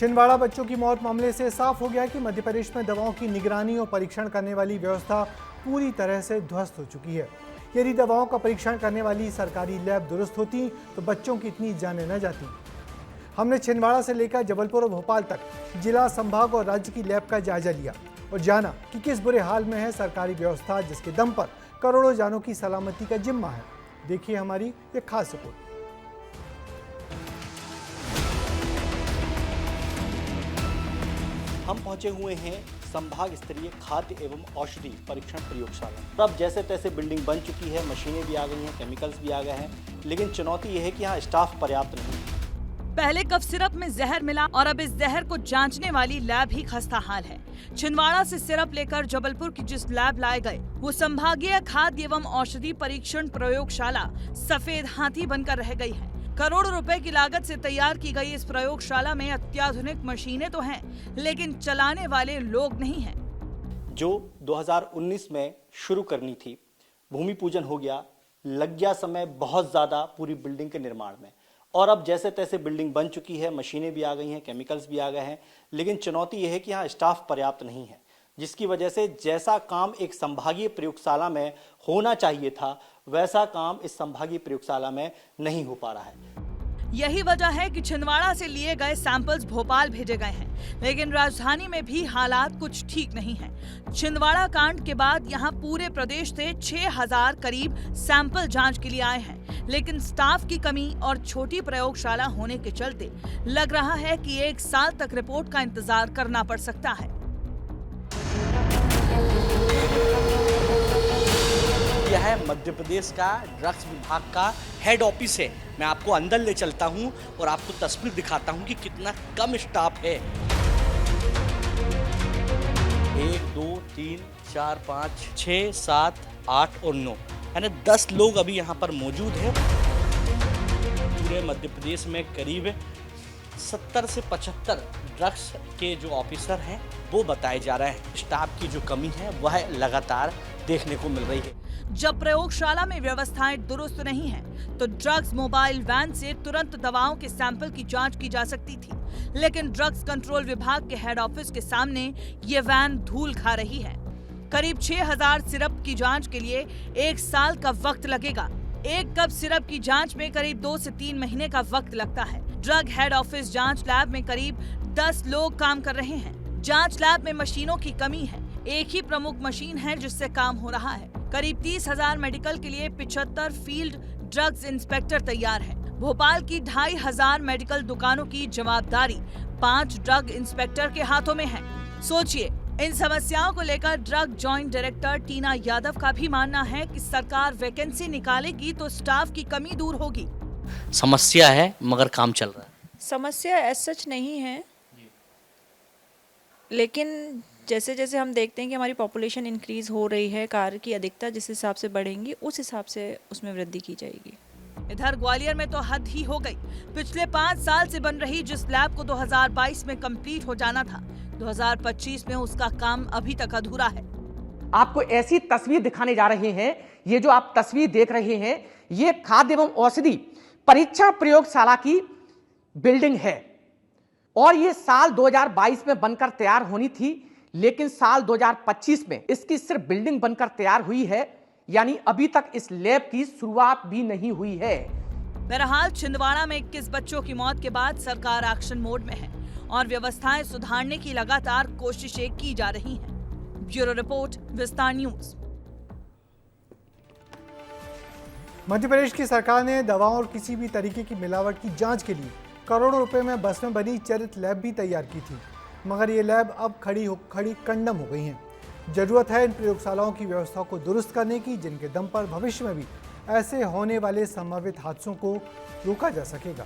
छिंदवाड़ा बच्चों की मौत मामले से साफ हो गया कि मध्य प्रदेश में दवाओं की निगरानी और परीक्षण करने वाली व्यवस्था पूरी तरह से ध्वस्त हो चुकी है। यदि दवाओं का परीक्षण करने वाली सरकारी लैब दुरुस्त होती तो बच्चों की इतनी जानें न जाती। हमने छिंदवाड़ा से लेकर जबलपुर और भोपाल तक जिला, संभाग और राज्य की लैब का जायजा लिया और जाना कि किस बुरे हाल में है सरकारी व्यवस्था, जिसके दम पर करोड़ों जानों की सलामती का जिम्मा है। देखिए हमारी ये खास रिपोर्ट। हम पहुंचे हुए हैं संभाग स्तरीय खाद्य एवं औषधि परीक्षण प्रयोगशाला। अब जैसे तैसे बिल्डिंग बन चुकी है, मशीनें भी आ गई हैं, केमिकल्स भी आ गए हैं, लेकिन चुनौती यह है कि यहाँ स्टाफ पर्याप्त नहीं है। पहले कफ सिरप में जहर मिला और अब इस जहर को जांचने वाली लैब ही खस्ता हाल है। छिंदवाड़ा से सिरप लेकर जबलपुर की जिस लैब लाए गए वो संभागीय खाद्य एवं औषधि परीक्षण प्रयोगशाला सफेद हाथी बनकर रह गई है। करोड़ों रुपए की लागत से तैयार की गई इस प्रयोगशाला में अत्याधुनिक मशीनें तो हैं, लेकिन चलाने वाले लोग नहीं हैं। जो 2019 में शुरू करनी थी, भूमि पूजन हो गया, लग गया समय बहुत ज्यादा पूरी बिल्डिंग के निर्माण में, और अब जैसे तैसे बिल्डिंग बन चुकी है, मशीनें भी आ गई हैं, केमिकल्स भी आ गए हैं, लेकिन चुनौती यह है कि यहाँ स्टाफ पर्याप्त नहीं है, जिसकी वजह से जैसा काम एक संभागीय प्रयोगशाला में होना चाहिए था वैसा काम इस संभागीय प्रयोगशाला में नहीं हो पा रहा है। यही वजह है कि छिंदवाड़ा से लिए गए सैंपल्स भोपाल भेजे गए हैं, लेकिन राजधानी में भी हालात कुछ ठीक नहीं है। छिंदवाड़ा कांड के बाद यहां पूरे प्रदेश से 6000 करीब सैंपल जांच के लिए आए हैं, लेकिन स्टाफ की कमी और छोटी प्रयोगशाला होने के चलते लग रहा है कि 1 साल तक रिपोर्ट का इंतजार करना पड़ सकता है। यह है मध्य प्रदेश का ड्रग्स विभाग का हेड ऑफिस है। मैं आपको अंदर ले चलता हूं और आपको तस्वीर दिखाता हूं कि कितना कम स्टाफ है। 1 2 3 4 5 6 7 8 और 9 यानी 10 लोग अभी यहाँ पर मौजूद हैं। पूरे मध्य प्रदेश में करीब 70 से 75 ड्रग्स के जो ऑफिसर हैं वो बताए जा रहे हैं। स्टाफ की जो कमी है वह लगातार देखने को मिल रही है। जब प्रयोगशाला में व्यवस्थाएं दुरुस्त नहीं हैं, तो ड्रग्स मोबाइल वैन से तुरंत दवाओं के सैंपल की जांच की जा सकती थी, लेकिन ड्रग्स कंट्रोल विभाग के हेड ऑफिस के सामने ये वैन धूल खा रही है। करीब 6000 सिरप की जांच के लिए 1 साल का वक्त लगेगा। एक कप सिरप की जांच में करीब 2 से 3 महीने का वक्त लगता है। ड्रग हेड ऑफिस जांच लैब में करीब 10 लोग काम कर रहे हैं। जांच लैब में मशीनों की कमी है। एक ही प्रमुख मशीन है जिससे काम हो रहा है। करीब 30,000 मेडिकल के लिए 75 फील्ड ड्रग्स इंस्पेक्टर तैयार है। भोपाल की 2500 मेडिकल दुकानों की जवाबदारी 5 ड्रग इंस्पेक्टर के हाथों में है। सोचिए, इन समस्याओं को लेकर ड्रग जॉइंट डायरेक्टर टीना यादव का भी मानना है कि सरकार वैकेंसी निकालेगी तो स्टाफ की कमी दूर होगी। समस्या है मगर काम चल रहा है। समस्या एज सच नहीं है, लेकिन जैसे जैसे हम देखते हैं कि हमारी पॉपुलेशन इंक्रीज हो रही है, कार्य की अधिकता जिस हिसाब से बढ़ेंगी उस हिसाब से उसमें वृद्धि की जाएगी। इधर ग्वालियर में तो हद ही हो गई। पिछले 5 साल से बन रही जिस लैब को 2022 में कंप्लीट हो जाना था, 2025 में उसका काम अभी तक अधूरा है। आपको ऐसी तस्वीर दिखाने जा रहे हैं। ये जो आप तस्वीर देख रहे हैं, ये खाद्य एवं औषधि परीक्षण प्रयोगशाला की बिल्डिंग है और ये साल 2022 में बनकर तैयार होनी थी, लेकिन साल 2025 में इसकी सिर्फ बिल्डिंग बनकर तैयार हुई है, यानी अभी तक इस लैब की शुरुआत भी नहीं हुई है। बहरहाल छिंदवाड़ा में 21 बच्चों की मौत के बाद सरकार एक्शन मोड में है और व्यवस्थाएं सुधारने की लगातार कोशिशें की जा रही हैं। ब्यूरो रिपोर्ट, विस्तार न्यूज। मध्य प्रदेश की सरकार ने दवाओं और किसी भी तरीके की मिलावट की जांच के लिए करोड़ों रुपए में बस में बनी चरित लैब भी तैयार की थी, मगर ये लैब अब खड़ी कंडम हो गई हैं। जरूरत है इन प्रयोगशालाओं की व्यवस्था को दुरुस्त करने की, जिनके दम पर भविष्य में भी ऐसे होने वाले संभावित हादसों को रोका जा सकेगा।